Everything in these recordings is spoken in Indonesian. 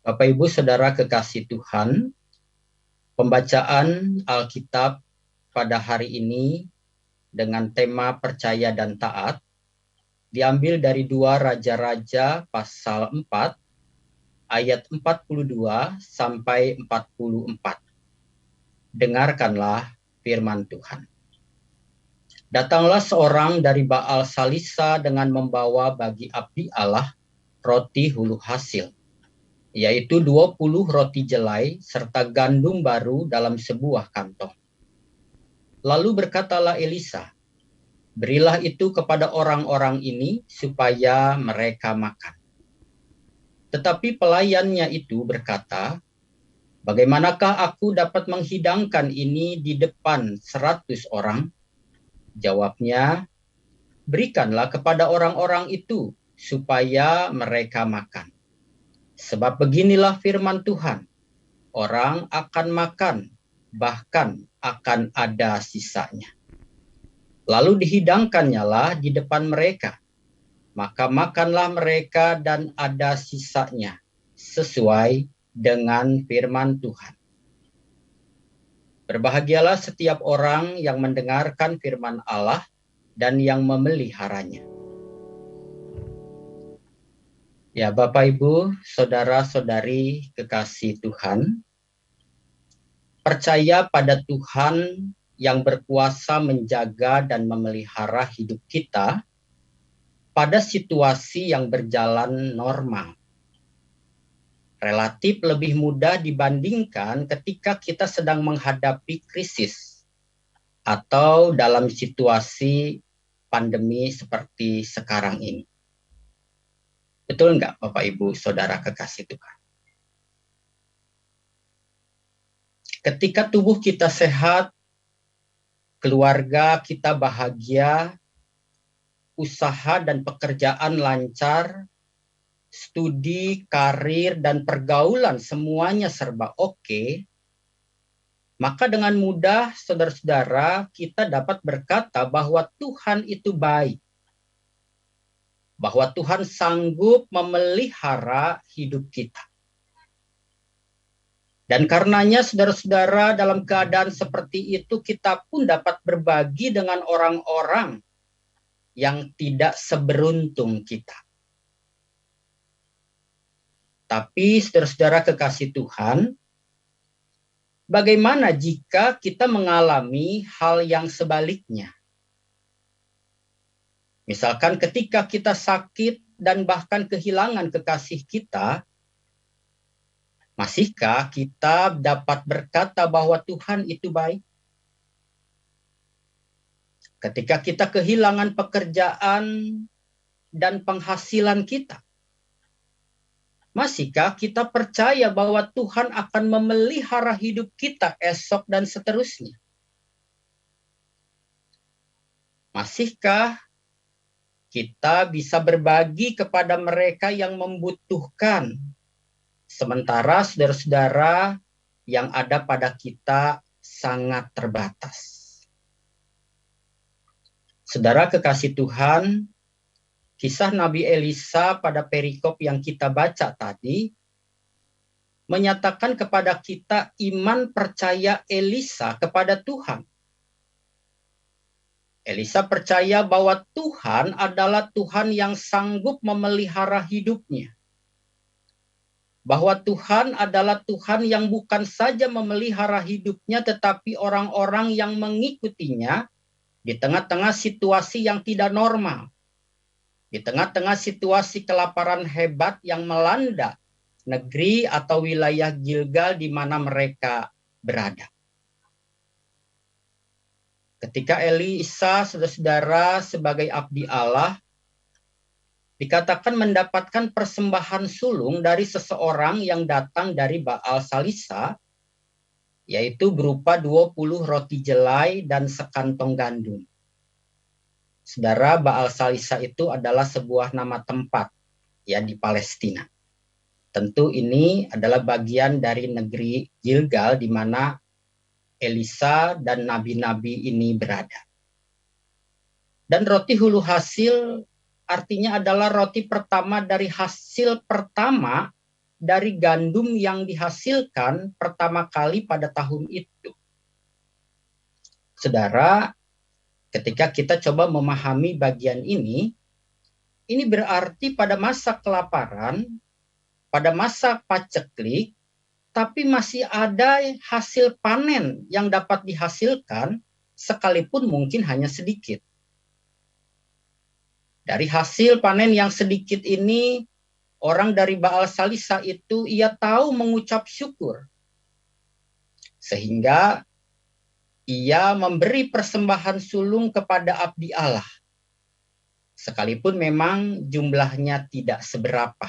Bapak Ibu Saudara kekasih Tuhan, pembacaan Alkitab pada hari ini dengan tema percaya dan taat diambil dari 2 Raja-Raja pasal 4 ayat 42 sampai 44. Dengarkanlah firman Tuhan. Datanglah seorang dari Baal Salisa dengan membawa bagi abdi Allah roti hulu hasil, yaitu 20 roti jelai serta gandum baru dalam sebuah kantong. Lalu berkatalah Elisa, berilah itu kepada orang-orang ini supaya mereka makan. Tetapi pelayannya itu berkata, bagaimanakah aku dapat menghidangkan ini di depan 100 orang? Jawabnya, berikanlah kepada orang-orang itu supaya mereka makan. Sebab beginilah firman Tuhan, orang akan makan, bahkan akan ada sisanya. Lalu dihidangkannya lah di depan mereka. Maka makanlah mereka dan ada sisanya, sesuai dengan firman Tuhan. Berbahagialah setiap orang yang mendengarkan firman Allah dan yang memeliharanya. Ya, Bapak Ibu, saudara-saudari kekasih Tuhan, percaya pada Tuhan yang berkuasa menjaga dan memelihara hidup kita pada situasi yang berjalan normal. Relatif lebih mudah dibandingkan ketika kita sedang menghadapi krisis atau dalam situasi pandemi seperti sekarang ini. Betul nggak Bapak Ibu Saudara kekasih Tuhan? Ketika tubuh kita sehat, keluarga kita bahagia, usaha dan pekerjaan lancar, studi, karir, dan pergaulan semuanya serba oke, maka dengan mudah saudara-saudara kita dapat berkata bahwa Tuhan itu baik. Bahwa Tuhan sanggup memelihara hidup kita. Dan karenanya saudara-saudara dalam keadaan seperti itu kita pun dapat berbagi dengan orang-orang yang tidak seberuntung kita. Tapi saudara-saudara kekasih Tuhan, bagaimana jika kita mengalami hal yang sebaliknya? Misalkan ketika kita sakit dan bahkan kehilangan kekasih kita, masihkah kita dapat berkata bahwa Tuhan itu baik? Ketika kita kehilangan pekerjaan dan penghasilan kita, masihkah kita percaya bahwa Tuhan akan memelihara hidup kita esok dan seterusnya? Masihkah kita bisa berbagi kepada mereka yang membutuhkan, sementara saudara-saudara yang ada pada kita sangat terbatas? Saudara kekasih Tuhan, kisah Nabi Elisa pada perikop yang kita baca tadi menyatakan kepada kita iman percaya Elisa kepada Tuhan. Elisa percaya bahwa Tuhan adalah Tuhan yang sanggup memelihara hidupnya. Bahwa Tuhan adalah Tuhan yang bukan saja memelihara hidupnya, tetapi orang-orang yang mengikutinya di tengah-tengah situasi yang tidak normal. Di tengah-tengah situasi kelaparan hebat yang melanda negeri atau wilayah Gilgal di mana mereka berada. Ketika Elisa, saudara-saudara, sebagai abdi Allah, dikatakan mendapatkan persembahan sulung dari seseorang yang datang dari Baal Salisa, yaitu berupa 20 roti jelai dan sekantong gandum. Saudara, Baal Salisa itu adalah sebuah nama tempat ya di Palestina. Tentu ini adalah bagian dari negeri Gilgal di mana Elisa dan nabi-nabi ini berada. Dan roti hulu hasil artinya adalah roti pertama dari hasil pertama dari gandum yang dihasilkan pertama kali pada tahun itu. Saudara, ketika kita coba memahami bagian ini berarti pada masa kelaparan, pada masa paceklik, tapi masih ada hasil panen yang dapat dihasilkan, sekalipun mungkin hanya sedikit. Dari hasil panen yang sedikit ini, orang dari Baal Salisa itu ia tahu mengucap syukur. Sehingga ia memberi persembahan sulung kepada abdi Allah. Sekalipun memang jumlahnya tidak seberapa.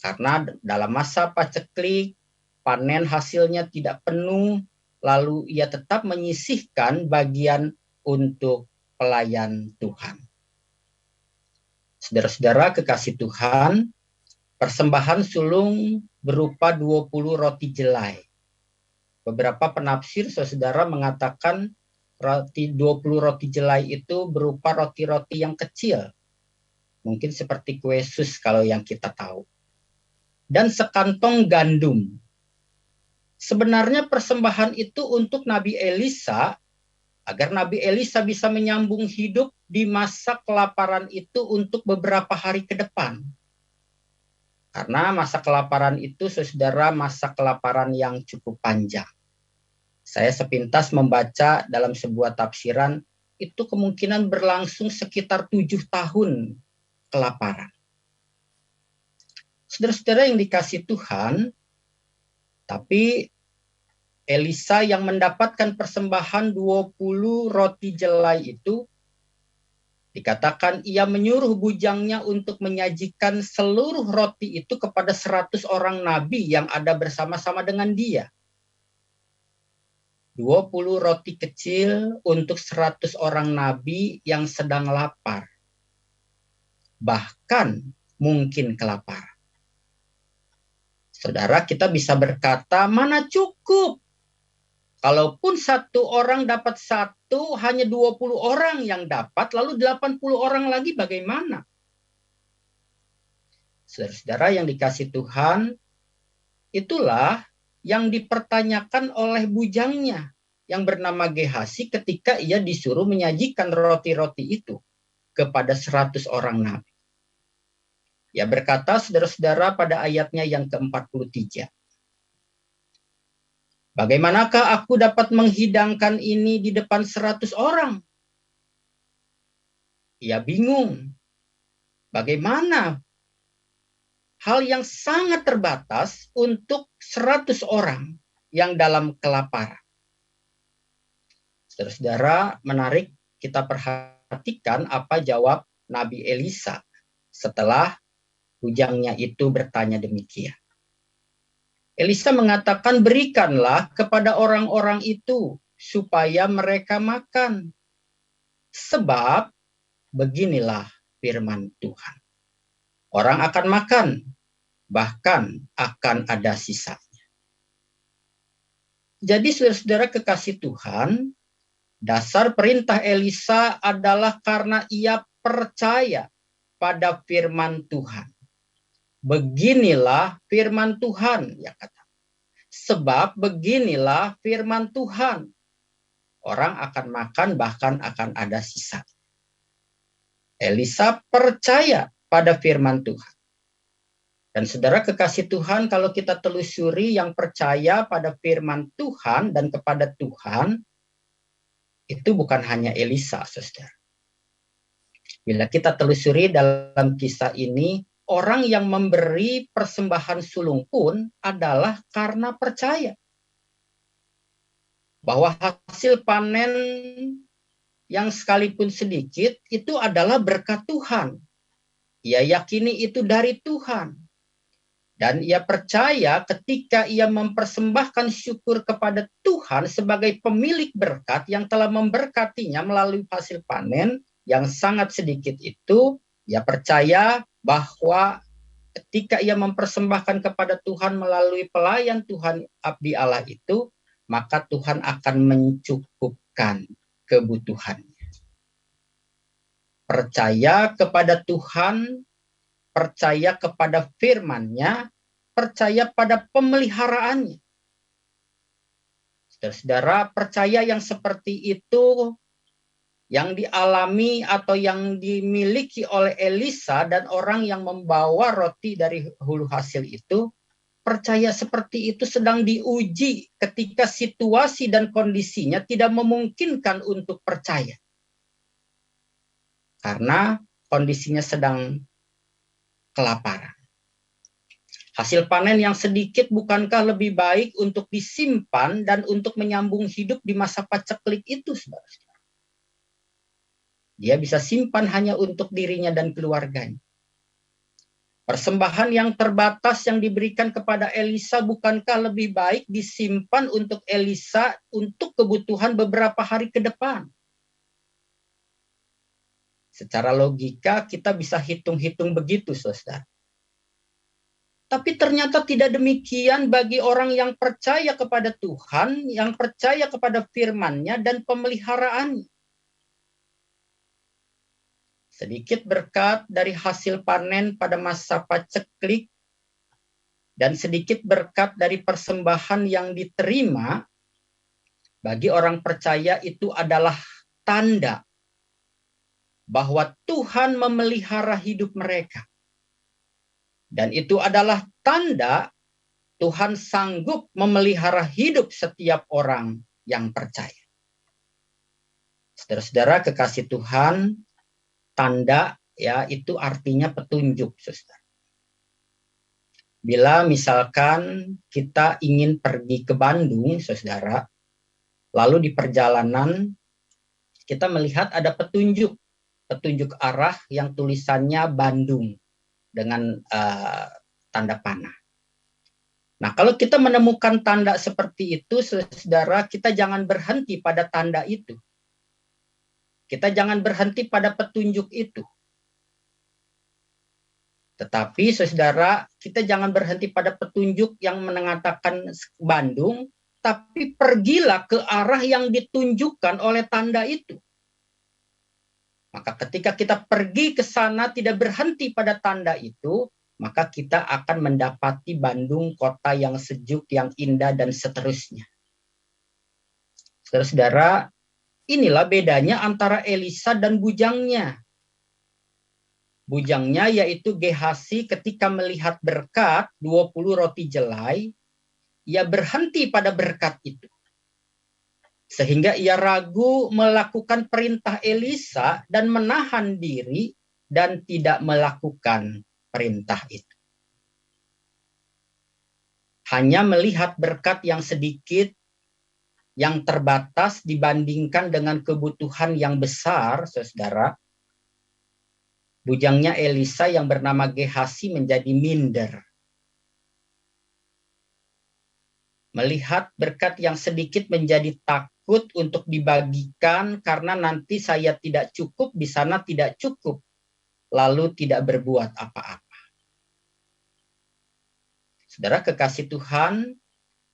Karena dalam masa paceklik, panen hasilnya tidak penuh, lalu ia tetap menyisihkan bagian untuk pelayan Tuhan. Saudara-saudara kekasih Tuhan, persembahan sulung berupa 20 roti jelai. Beberapa penafsir saudara mengatakan 20 roti jelai itu berupa roti-roti yang kecil. Mungkin seperti kue sus kalau yang kita tahu. Dan sekantong gandum. Sebenarnya persembahan itu untuk Nabi Elisa, agar Nabi Elisa bisa menyambung hidup di masa kelaparan itu untuk beberapa hari ke depan. Karena masa kelaparan itu, saudara, masa kelaparan yang cukup panjang. Saya sepintas membaca dalam sebuah tafsiran, itu kemungkinan berlangsung sekitar 7 tahun kelaparan. Saudara-saudara yang dikasih Tuhan, tapi Elisa yang mendapatkan persembahan 20 roti jelai itu, dikatakan ia menyuruh bujangnya untuk menyajikan seluruh roti itu kepada 100 orang nabi yang ada bersama-sama dengan dia. 20 roti kecil untuk 100 orang nabi yang sedang lapar. Bahkan mungkin kelaparan. Saudara, kita bisa berkata, mana cukup? Kalaupun satu orang dapat satu, hanya 20 orang yang dapat, lalu 80 orang lagi bagaimana? Saudara-saudara yang dikasih Tuhan, itulah yang dipertanyakan oleh bujangnya yang bernama Gehasi ketika ia disuruh menyajikan roti-roti itu kepada 100 orang nabi. Ia berkata, saudara-saudara, pada ayatnya yang ke-43. Bagaimanakah aku dapat menghidangkan ini di depan 100 orang? Ia bingung. Bagaimana hal yang sangat terbatas untuk 100 orang yang dalam kelaparan? Saudara-saudara, menarik kita perhatikan apa jawab Nabi Elisa setelah bujangnya itu bertanya demikian. Elisa mengatakan, berikanlah kepada orang-orang itu supaya mereka makan. Sebab beginilah firman Tuhan. Orang akan makan, bahkan akan ada sisanya. Jadi saudara-saudara kekasih Tuhan, dasar perintah Elisa adalah karena ia percaya pada firman Tuhan. Beginilah firman Tuhan, ya kata. Sebab beginilah firman Tuhan. Orang akan makan, bahkan akan ada sisa. Elisa percaya pada firman Tuhan. Dan saudara kekasih Tuhan, kalau kita telusuri yang percaya pada firman Tuhan dan kepada Tuhan, itu bukan hanya Elisa, saudara. Bila kita telusuri dalam kisah ini, orang yang memberi persembahan sulung pun adalah karena percaya bahwa hasil panen yang sekalipun sedikit itu adalah berkat Tuhan. Ia yakini itu dari Tuhan. Dan ia percaya ketika ia mempersembahkan syukur kepada Tuhan sebagai pemilik berkat yang telah memberkatinya melalui hasil panen yang sangat sedikit itu, ia percaya bahwa ketika ia mempersembahkan kepada Tuhan melalui pelayan Tuhan abdi Allah itu, maka Tuhan akan mencukupkan kebutuhannya. Percaya kepada Tuhan, percaya kepada firman-Nya, percaya pada pemeliharaannya. Saudara-saudara, percaya yang seperti itu yang dialami atau yang dimiliki oleh Elisa dan orang yang membawa roti dari hulu hasil itu, percaya seperti itu sedang diuji ketika situasi dan kondisinya tidak memungkinkan untuk percaya. Karena kondisinya sedang kelaparan. Hasil panen yang sedikit bukankah lebih baik untuk disimpan dan untuk menyambung hidup di masa paceklik itu, saudara-saudara? Dia bisa simpan hanya untuk dirinya dan keluarganya. Persembahan yang terbatas yang diberikan kepada Elisa bukankah lebih baik disimpan untuk Elisa untuk kebutuhan beberapa hari ke depan? Secara logika kita bisa hitung-hitung begitu, saudara. Tapi ternyata tidak demikian bagi orang yang percaya kepada Tuhan, yang percaya kepada firman-Nya dan pemeliharaannya. Sedikit berkat dari hasil panen pada masa paceklik dan sedikit berkat dari persembahan yang diterima, bagi orang percaya itu adalah tanda bahwa Tuhan memelihara hidup mereka. Dan itu adalah tanda Tuhan sanggup memelihara hidup setiap orang yang percaya. Saudara-saudara kekasih Tuhan, tanda ya itu artinya petunjuk, saudara. Bila misalkan kita ingin pergi ke Bandung, saudara, lalu di perjalanan kita melihat ada petunjuk arah yang tulisannya Bandung dengan tanda panah. Nah, kalau kita menemukan tanda seperti itu, saudara, kita jangan berhenti pada tanda itu. Kita jangan berhenti pada petunjuk itu. Tetapi, saudara, kita jangan berhenti pada petunjuk yang mengatakan Bandung, tapi pergilah ke arah yang ditunjukkan oleh tanda itu. Maka ketika kita pergi ke sana tidak berhenti pada tanda itu, maka kita akan mendapati Bandung kota yang sejuk, yang indah, dan seterusnya. Saudara-saudara, inilah bedanya antara Elisa dan bujangnya. Bujangnya yaitu Gehazi ketika melihat berkat 20 roti jelai, ia berhenti pada berkat itu. Sehingga ia ragu melakukan perintah Elisa dan menahan diri dan tidak melakukan perintah itu. Hanya melihat berkat yang sedikit, yang terbatas dibandingkan dengan kebutuhan yang besar, saudara, bujangnya Elisa yang bernama Gehazi menjadi minder. Melihat berkat yang sedikit menjadi takut untuk dibagikan karena nanti saya tidak cukup, di sana tidak cukup, lalu tidak berbuat apa-apa. Saudara kekasih Tuhan,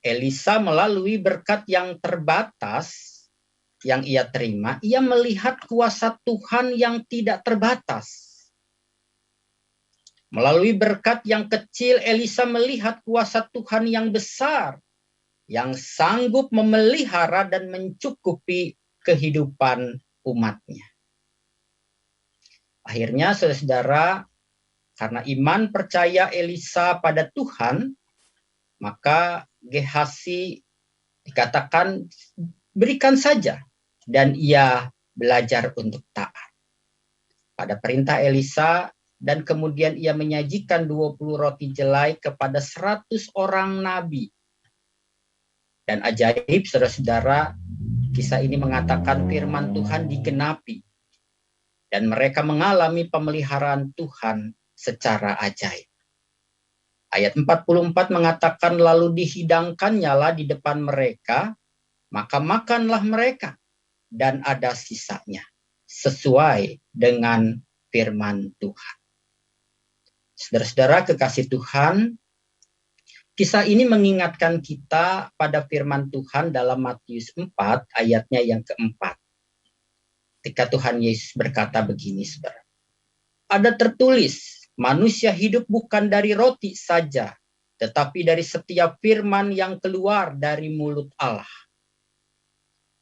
Elisa melalui berkat yang terbatas yang ia terima, ia melihat kuasa Tuhan yang tidak terbatas. Melalui berkat yang kecil, Elisa melihat kuasa Tuhan yang besar, yang sanggup memelihara dan mencukupi kehidupan umatnya. Akhirnya, saudara-saudara, karena iman percaya Elisa pada Tuhan, maka Gehazi dikatakan berikan saja, dan ia belajar untuk taat pada perintah Elisa, dan kemudian ia menyajikan 20 roti jelai kepada 100 orang nabi. Dan ajaib, saudara-saudara, kisah ini mengatakan firman Tuhan digenapi. Dan mereka mengalami pemeliharaan Tuhan secara ajaib. Ayat 44 mengatakan, lalu dihidangkannya lah di depan mereka, maka makanlah mereka, dan ada sisanya, sesuai dengan firman Tuhan. Saudara-saudara kekasih Tuhan, kisah ini mengingatkan kita pada firman Tuhan dalam Matius 4 ayatnya yang keempat. Ketika Tuhan Yesus berkata begini, saudara. Ada tertulis, manusia hidup bukan dari roti saja, tetapi dari setiap firman yang keluar dari mulut Allah.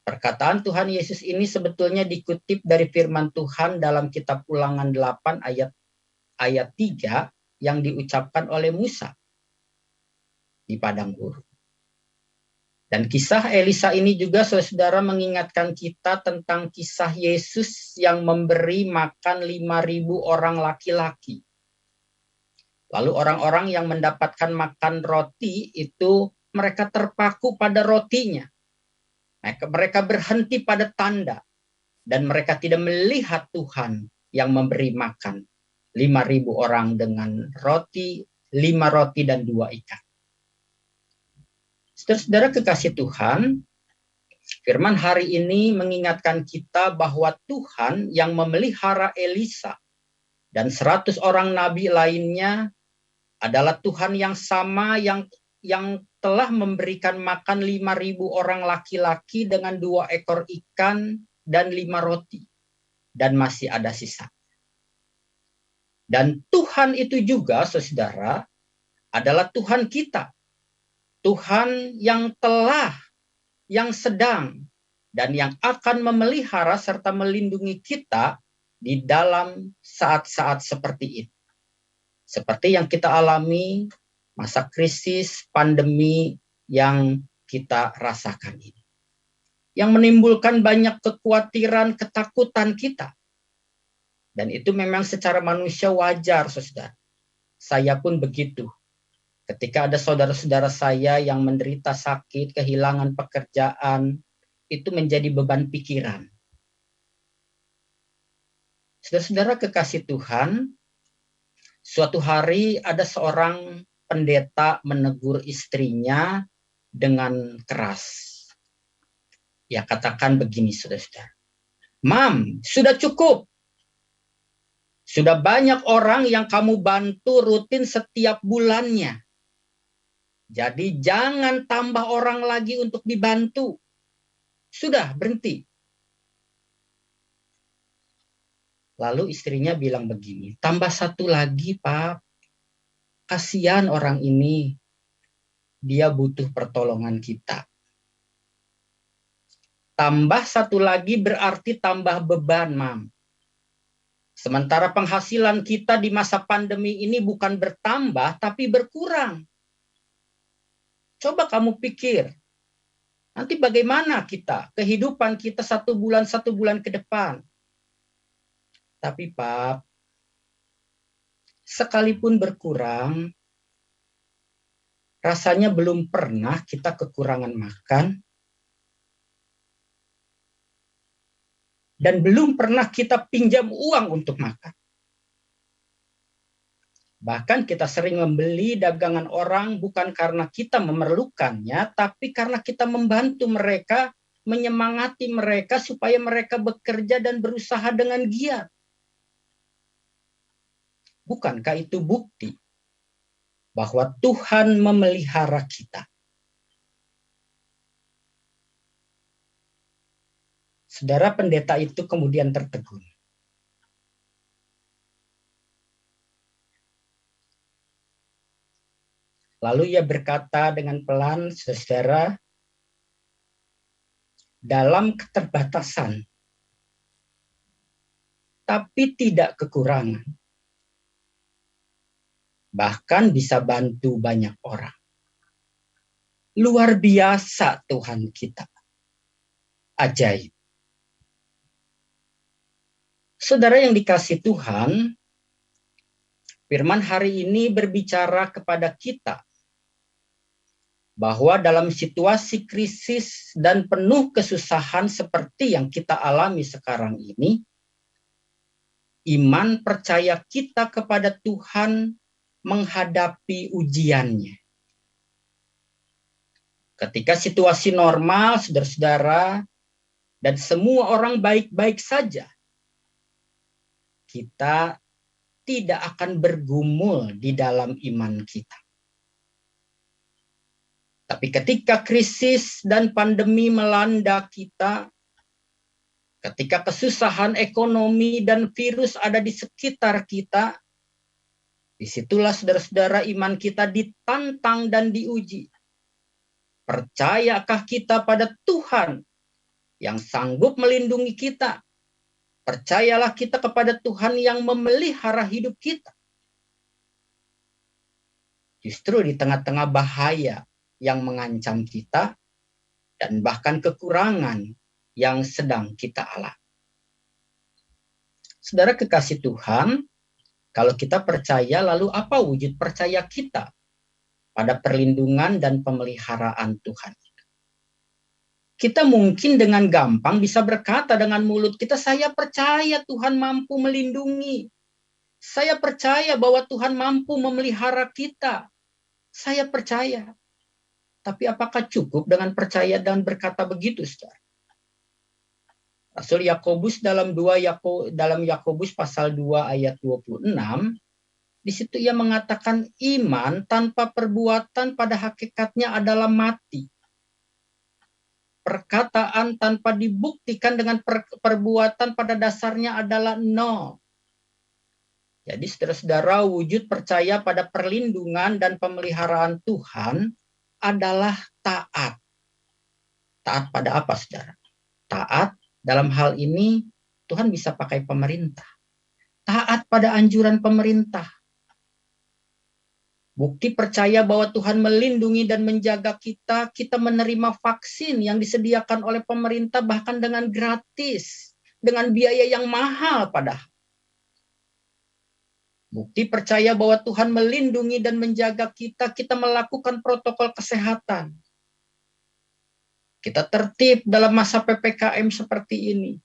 Perkataan Tuhan Yesus ini sebetulnya dikutip dari firman Tuhan dalam kitab Ulangan 8 ayat 3 yang diucapkan oleh Musa di padang gurun. Dan kisah Elisa ini juga saudara mengingatkan kita tentang kisah Yesus yang memberi makan 5.000 orang laki-laki. Lalu orang-orang yang mendapatkan makan roti itu mereka terpaku pada rotinya. Mereka berhenti pada tanda dan mereka tidak melihat Tuhan yang memberi makan 5.000 orang dengan roti, 5 roti dan 2 ikan. Saudara-saudara kekasih Tuhan, firman hari ini mengingatkan kita bahwa Tuhan yang memelihara Elisa dan 100 orang nabi lainnya adalah Tuhan yang sama yang telah memberikan makan 5.000 orang laki-laki dengan 2 ekor ikan dan 5 roti. Dan masih ada sisa. Dan Tuhan itu juga, saudara, adalah Tuhan kita. Tuhan yang telah, yang sedang, dan yang akan memelihara serta melindungi kita di dalam saat-saat seperti itu. Seperti yang kita alami masa krisis, pandemi yang kita rasakan ini. Yang menimbulkan banyak kekhawatiran, ketakutan kita. Dan itu memang secara manusia wajar, saudara. Saya pun begitu. Ketika ada saudara-saudara saya yang menderita sakit, kehilangan pekerjaan, itu menjadi beban pikiran. Saudara-saudara kekasih Tuhan, suatu hari ada seorang pendeta menegur istrinya dengan keras. Ya, katakan begini, saudara-saudara. Mam, sudah cukup. Sudah banyak orang yang kamu bantu rutin setiap bulannya. Jadi jangan tambah orang lagi untuk dibantu. Sudah, berhenti. Lalu istrinya bilang begini, tambah 1 lagi, Pak. Kasihan orang ini, dia butuh pertolongan kita. Tambah 1 lagi berarti tambah beban, Mam. Sementara penghasilan kita di masa pandemi ini bukan bertambah, tapi berkurang. Coba kamu pikir, nanti bagaimana kita, kehidupan kita 1 bulan ke depan. Tapi Pak, sekalipun berkurang, rasanya belum pernah kita kekurangan makan, dan belum pernah kita pinjam uang untuk makan. Bahkan kita sering membeli dagangan orang bukan karena kita memerlukannya, tapi karena kita membantu mereka, menyemangati mereka supaya mereka bekerja dan berusaha dengan giat. Bukankah itu bukti bahwa Tuhan memelihara kita? Saudara pendeta itu kemudian tertegun. Lalu ia berkata dengan pelan, saudara, dalam keterbatasan, tapi tidak kekurangan. Bahkan bisa bantu banyak orang. Luar biasa Tuhan kita. Ajaib. Saudara yang dikasihi Tuhan, firman hari ini berbicara kepada kita bahwa dalam situasi krisis dan penuh kesusahan seperti yang kita alami sekarang ini, iman percaya kita kepada Tuhan menghadapi ujiannya. Ketika situasi normal, saudara-saudara, dan semua orang baik-baik saja, kita tidak akan bergumul di dalam iman kita. Tapi ketika krisis dan pandemi melanda kita, ketika kesusahan ekonomi dan virus ada di sekitar kita, Disitulah saudara-saudara iman kita ditantang dan diuji. Percayakah kita pada Tuhan yang sanggup melindungi kita? Percayalah kita kepada Tuhan yang memelihara hidup kita. Justru di tengah-tengah bahaya yang mengancam kita dan bahkan kekurangan yang sedang kita alami. Saudara kekasih Tuhan, kalau kita percaya, lalu apa wujud percaya kita pada perlindungan dan pemeliharaan Tuhan? Kita mungkin dengan gampang bisa berkata dengan mulut kita, saya percaya Tuhan mampu melindungi. Saya percaya bahwa Tuhan mampu memelihara kita. Saya percaya. Tapi apakah cukup dengan percaya dan berkata begitu, saudara? Rasul Yakobus dalam Yakobus pasal 2 ayat 26, di situ ia mengatakan iman tanpa perbuatan pada hakikatnya adalah mati. Perkataan tanpa dibuktikan dengan perbuatan pada dasarnya adalah nol. Jadi saudara-saudara, wujud percaya pada perlindungan dan pemeliharaan Tuhan adalah taat. Taat pada apa, saudara? Taat dalam hal ini Tuhan bisa pakai pemerintah. Taat pada anjuran pemerintah. Bukti percaya bahwa Tuhan melindungi dan menjaga kita, kita menerima vaksin yang disediakan oleh pemerintah bahkan dengan gratis, dengan biaya yang mahal padahal. Bukti percaya bahwa Tuhan melindungi dan menjaga kita, kita melakukan protokol kesehatan. Kita tertib dalam masa PPKM seperti ini.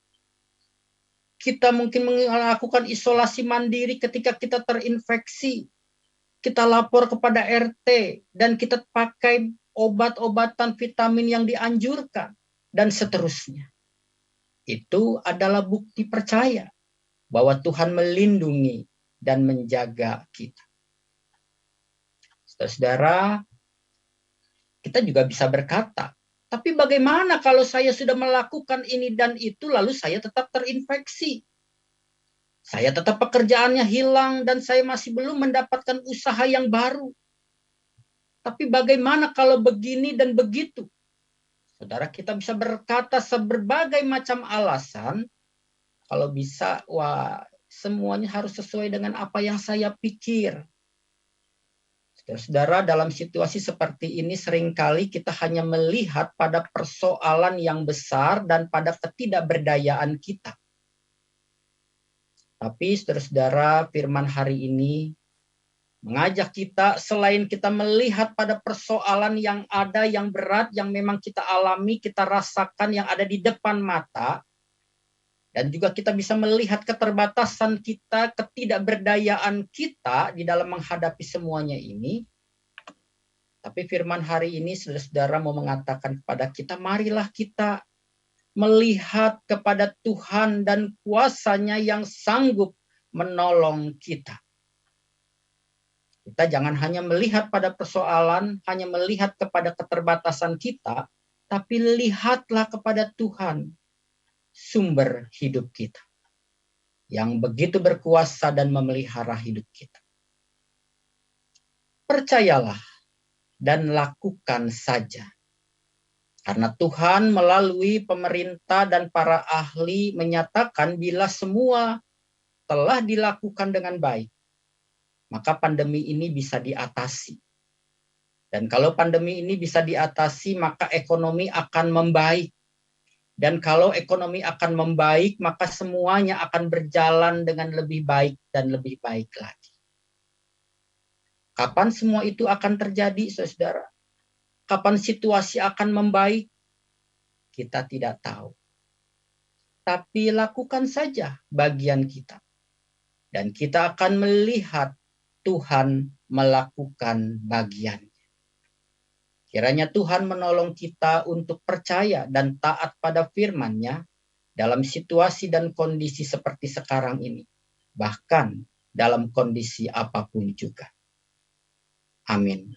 Kita mungkin melakukan isolasi mandiri ketika kita terinfeksi. Kita lapor kepada RT dan kita pakai obat-obatan vitamin yang dianjurkan dan seterusnya. Itu adalah bukti percaya bahwa Tuhan melindungi dan menjaga kita. Saudara-saudara, kita juga bisa berkata, tapi bagaimana kalau saya sudah melakukan ini dan itu lalu saya tetap terinfeksi? Saya tetap pekerjaannya hilang dan saya masih belum mendapatkan usaha yang baru. Tapi bagaimana kalau begini dan begitu? Saudara, kita bisa berkata berbagai macam alasan. Kalau bisa, semuanya harus sesuai dengan apa yang saya pikir. Saudara, dalam situasi seperti ini seringkali kita hanya melihat pada persoalan yang besar dan pada ketidakberdayaan kita. Tapi saudara-saudara, firman hari ini mengajak kita selain kita melihat pada persoalan yang ada, yang berat, yang memang kita alami, kita rasakan, yang ada di depan mata, dan juga kita bisa melihat keterbatasan kita, ketidakberdayaan kita di dalam menghadapi semuanya ini. Tapi firman hari ini saudara-saudara mau mengatakan kepada kita, marilah kita melihat kepada Tuhan dan kuasa-Nya yang sanggup menolong kita. Kita jangan hanya melihat pada persoalan, hanya melihat kepada keterbatasan kita, tapi lihatlah kepada Tuhan, sumber hidup kita, yang begitu berkuasa dan memelihara hidup kita. Percayalah dan lakukan saja. Karena Tuhan melalui pemerintah dan para ahli menyatakan bila semua telah dilakukan dengan baik, maka pandemi ini bisa diatasi. Dan kalau pandemi ini bisa diatasi, maka ekonomi akan membaik. Dan kalau ekonomi akan membaik, maka semuanya akan berjalan dengan lebih baik dan lebih baik lagi. Kapan semua itu akan terjadi, saudara? Kapan situasi akan membaik? Kita tidak tahu. Tapi lakukan saja bagian kita. Dan kita akan melihat Tuhan melakukan bagiannya. Kiranya Tuhan menolong kita untuk percaya dan taat pada firman-Nya dalam situasi dan kondisi seperti sekarang ini. Bahkan dalam kondisi apapun juga. Amin.